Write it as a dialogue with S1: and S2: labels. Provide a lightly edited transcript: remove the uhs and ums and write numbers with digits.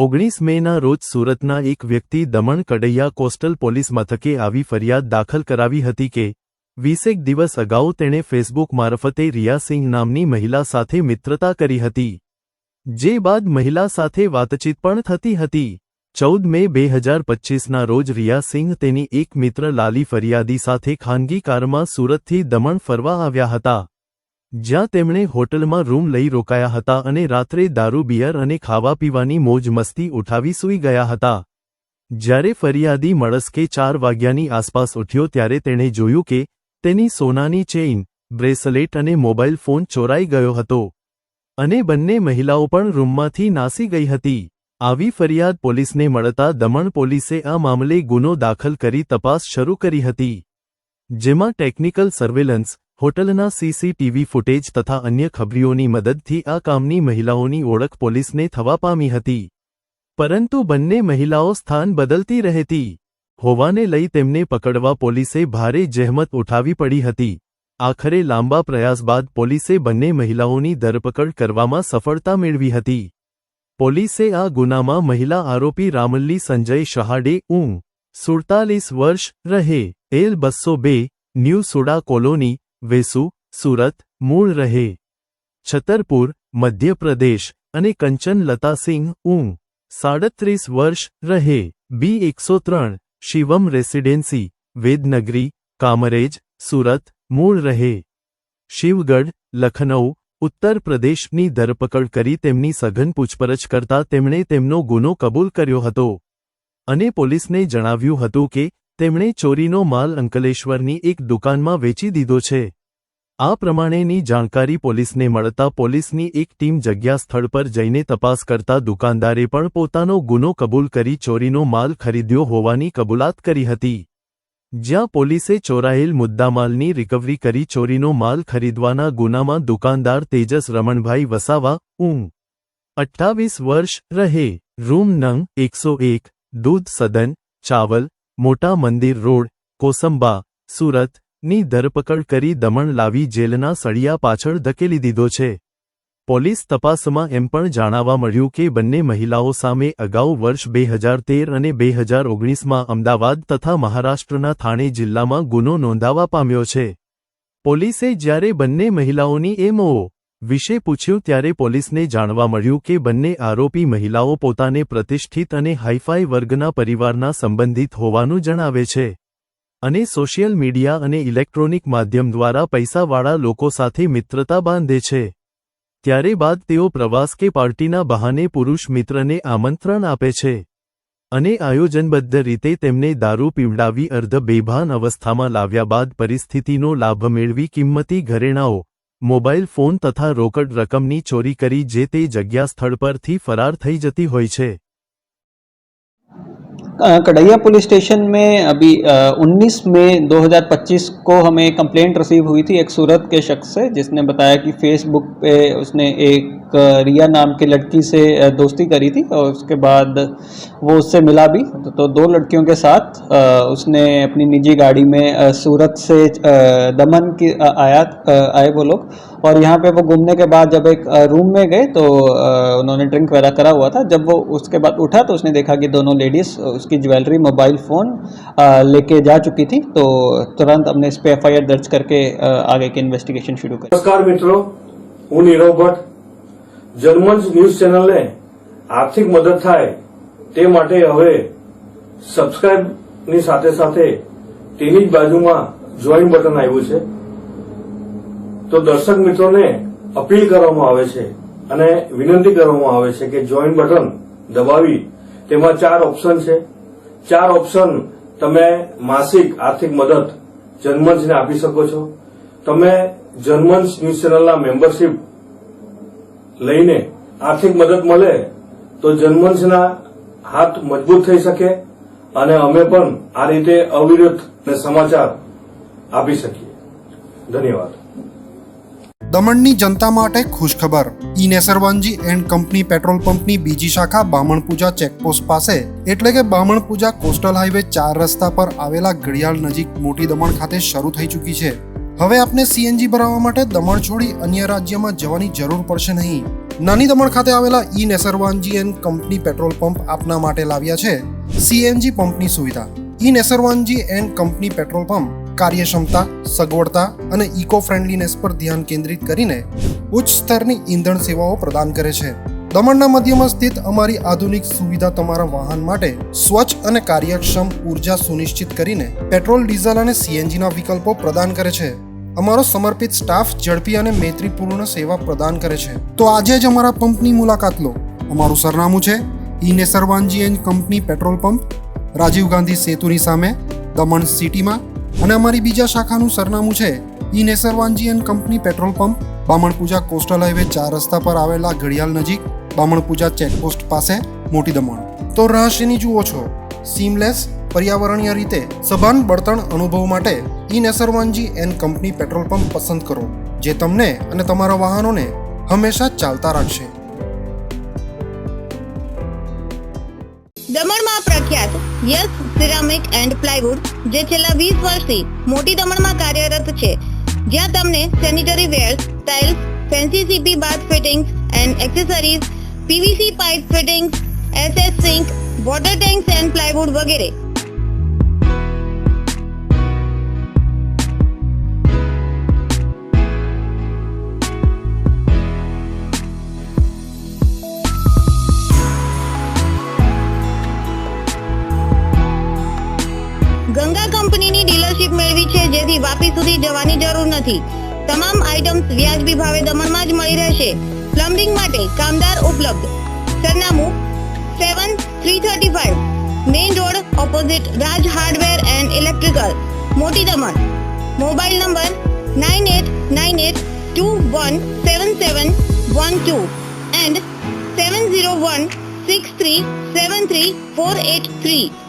S1: 19 મેના રોજ સુરતના એક વ્યક્તિ દમણ કડૈયા કોસ્ટલ પોલીસ મથકે આવી ફરિયાદ દાખલ કરાવી હતી કે 20 દિવસ અગાઉ તેણે ફેસબુક મારફતે રિયા સિંહ નામની મહિલા સાથે મિત્રતા કરી હતી, જે બાદ મહિલા સાથે વાતચીત પણ થતી હતી। 14 મે 2025ના રોજ રિયા સિંહ તેની એક મિત્ર લાલી ફરિયાદી સાથે ખાનગી કારમાં સુરતથી દમણ ફરવા આવ્યા હતા, જ્યાં તેમણે હોટલમાં રૂમ લઈ રોકાયા હતા અને રાત્રે દારૂ બિયર અને ખાવા પીવાની મોજ મસ્તી ઉઠાવી સૂઈ ગયા હતા। જ્યારે ફરિયાદી મળસ્કે 4 વાગ્યાની આસપાસ ઉઠ્યો ત્યારે તેણે જોયું કે તેની સોનાની ચેઇન, બ્રેસલેટ અને મોબાઈલ ફોન ચોરાઈ ગયો હતો અને બંને મહિલાઓ પણ રૂમમાંથી નાસી ગઈ હતી। આવી ફરિયાદ પોલીસને મળતા દમણ પોલીસે આ મામલે ગુનો દાખલ કરી તપાસ શરૂ કરી હતી, જેમાં ટેકનિકલ સર્વેલન્સ, હોટલના સીસીટીવી ફૂટેજ તથા અન્ય ખબરીઓની મદદથી આ કામની મહિલાઓની ઓળખ પોલીસને થવા પામી હતી, પરંતુ બંને મહિલાઓ સ્થાન બદલતી રહેતી હોવાને લઈ તેમને પકડવા પોલીસે ભારે જહેમત ઉઠાવી પડી હતી। આખરે લાંબા પ્રયાસ બાદ પોલીસે બંને મહિલાઓની ધરપકડ કરવામાં સફળતા મેળવી હતી। પોલીસે આ ગુનામાં મહિલા આરોપી રામલ્લી સંજય શહાડે 47 વર્ષ, રહે L202, new SUDA colony, Vesu, Surat, મૂળ રહે છતરપુર, મધ્યપ્રદેશ અને કંચન લતા સિંહ 37 વર્ષ, રહે B103, શિવમ રેસિડેન્સી, વેદનગરી, કામરેજ, સુરત, મૂળ રહે શિવગઢ, લખનઉ, ઉત્તર પ્રદેશની ધરપકડ કરી તેમની સઘન પૂછપરછ કરતા તેમણે તેમનો ગુનો કબૂલ કર્યો હતો અને પોલીસને જણાવ્યું હતું કે તેમણે ચોરીનો માલ અંકલેશ્વરની એક દુકાનમાં વેચી દીધો છે। આ પ્રમાણેની જાણકારી પોલીસને મળતા પોલીસની એક ટીમ જગ્યા સ્થળ પર જઈને તપાસ કરતા દુકાનદારે પણ પોતાનો ગુનો કબૂલ કરી ચોરીનો માલ ખરીદ્યો હોવાની કબૂલાત કરી હતી, જ્યાં પોલીસે ચોરાયેલ મુદ્દામાલની રિકવરી કરી ચોરીનો માલ ખરીદવાના ગુનામાં દુકાનદાર તેજસ રમણભાઈ વસાવા 28 વર્ષ, રહે રૂમ નંગ 101, દૂધ સદન, ચાવલ, મોટા મંદિર રોડ, કોસંબા, સુરત ની ધરપકડ કરી દમણ લાવી જેલના સળિયા પાછળ ધકેલી દીધો છે। પોલીસ તપાસમાં એમ પણ જાણવા મળ્યું કે બંને મહિલાઓ સામે અગાઉ વર્ષ 2013 અને 2019માં અમદાવાદ તથા મહારાષ્ટ્રના થાણે જિલ્લામાં ગુનો નોંધાવા પામ્યો છે। પોલીસે જ્યારે બંને મહિલાઓની એમઓ વિશે પૂછ્યું ત્યારે પોલીસને જાણવા મળ્યું કે બંને આરોપી મહિલાઓ પોતાને પ્રતિષ્ઠિત અને હાઈફાઈ વર્ગના પરિવારના સંબંધિત હોવાનું જણાવે છે અને સોશિયલ મીડિયા અને ઇલેક્ટ્રોનિક માધ્યમ દ્વારા પૈસાવાળા લોકો સાથે મિત્રતા બાંધે છે। ત્યારે બાદ તેઓ પ્રવાસ કે પાર્ટીના બહાને પુરુષ મિત્રને આમંત્રણ આપે છે અને આયોજનબદ્ધ રીતે તેમને દારૂ પીવડાવી અર્ધ બેભાન અવસ્થામાં લાવ્યા બાદ પરિસ્થિતિનો લાભ મેળવી કિંમતી ઘરેણાઓ, મોબાઈલ ફોન તથા રોકડ રકમની ચોરી કરી જે તે જગ્યા સ્થળ પરથી ફરાર થઈ જતી હોય છે।
S2: कड़ैया पुलिस स्टेशन में अभी 19 मई 2025 को हमें कंप्लेंट रिसीव हुई थी एक सूरत के शख्स से, जिसने बताया कि फेसबुक पे उसने एक रिया नाम की लड़की से दोस्ती करी थी और उसके बाद वो उससे मिला भी तो 2 लड़कियों के साथ उसने अपनी निजी गाड़ी में सूरत से दमन की आए वो लोग, और यहाँ पे वो घूमने के बाद जब एक रूम में गए तो उन्होंने ड्रिंक वगैरह करा हुआ था। जब वो उसके बाद उठा तो उसने देखा कि दोनों लेडीज़ उसकी ज्वेलरी, मोबाइल फ़ोन लेके जा चुकी थी, तो तुरंत हमने इस पे FIR दर्ज करके आगे की इन्वेस्टिगेशन शुरू कर।
S3: नमस्कार मित्रों, હું નીરવ ભટ્ટ। જર્મન ન્યૂઝ ચેનલને આર્થિક મદદ થાય તે માટે હવે સબસ્ક્રાઇબની સાથે સાથે તેની જ બાજુમાં જોઈન બટન આવ્યું છે, તો દર્શક મિત્રોને અપીલ કરવામાં આવે છે અને વિનંતી કરવામાં આવે છે કે જોઈન બટન દબાવી તેમાં 4 ઓપ્શન છે। 4 ઓપ્શન તમે માસિક આર્થિક મદદ જર્મન્સને આપી શકો છો। તમે જર્મન ન્યૂઝ ચેનલના મેમ્બરશીપ લઈને આર્થિક મદદ મળે તો જર્મન્સના હાથ મજબૂત થઈ શકે અને અમે પણ આ રીતે અવિરત સમાચાર આપી શકીએ। ધન્યવાદ।
S4: દમણની જનતા માટે ખુશખબર। ઈ નેસરવાનજી એન્ડ કંપની પેટ્રોલ પંપની બીજી શાખા બામણપૂજા ચેકપોસ્ટ પાસે એટલે કે બામણપૂજા કોસ્ટલ હાઈવે 4 રસ્તા પર આવેલા ઘડિયાળ નજીક મોટી દમણ ખાતે શરૂ થઈ ચૂકી છે। હવે આપને CNG ભરાવવા માટે દમણ છોડી અન્ય રાજ્યમાં જવાની જરૂર પડશે નહીં। નાની દમણ ખાતે આવેલા E Nesarwanji and company petrol pump આપના માટે લાવ્યા છે સીએનજી પંપની સુવિધા. E Nesarwanji and company petrol pump કાર્યક્ષમતા, સગવડતા અને ઇકો ફ્રેન્ડલીનેસ પર ધ્યાન કેન્દ્રિત કરીને ઉચ્ચ સ્તરની ઈંધણ સેવાઓ પ્રદાન કરે છે. દમણના મધ્યમાં સ્થિત અમારી આધુનિક સુવિધા તમારા વાહન માટે સ્વચ્છ અને કાર્યક્ષમ ઉર્જા સુનિશ્ચિત કરીને પેટ્રોલ, ડીઝલ અને સીએનજીના વિકલ્પો પ્રદાન કરે છે. અમારો સમર્પિત સ્ટાફ ઝડપી અને મૈત્રીપૂર્ણ સેવા પ્રદાન કરે છે. તો આજે જ અમારા પંપની મુલાકાત લો. અમારું સરનામું છે E Nesarwanji and company petrol pump, Rajiv Gandhi સેતુની સામે, દમણ સિટીમાં. અને અમારી બીજા શાખાનું સરનામું છે E Nesarwanji and company petrol pump, Bamanpuja coastal highway 4 રસ્તા પર આવેલા ઘડિયાળ નજીક, બામણપૂજા ચેકપોસ્ટ પાસે, મોટી દમણ. તો રહસ્યની જુઓ છો સીમલેસ, પર્યાવરણીય રીતે સભાન બળતણ અનુભવ માટે E Nesarwanji and company petrol pump પસંદ કરો, જે તમને અને તમારા વાહનોને હંમેશા ચાલતા રાખશે.
S5: દમણમાં પ્રખ્યાત યસ સિરામિક એન્ડ પ્લાયવુડ, જે છેલ્લા 20 વર્ષથી મોટી દમણમાં કાર્યરત છે, જ્યાં તમને sanitary ware, tiles, fancy CP bath fittings and accessories, PVC pipe fittings, SS sink, water tanks and plywood વગેરે. ગંગા કંપનીની ડીલરશીપ મેળવી છે, જેથી વાપી સુધી જવાની જરૂર નથી. તમામ આઇટમ્સ વ્યાજબી ભાવે દમણમાં જ મળી રહેશે. પ્લમ્બિંગ માટે કામદાર ઉપલબ્ધ. સરનામું 7335 main road opposite Raj hardware and electrical, મોટી દમણ. Mobile number 9898217712 and 7016373483.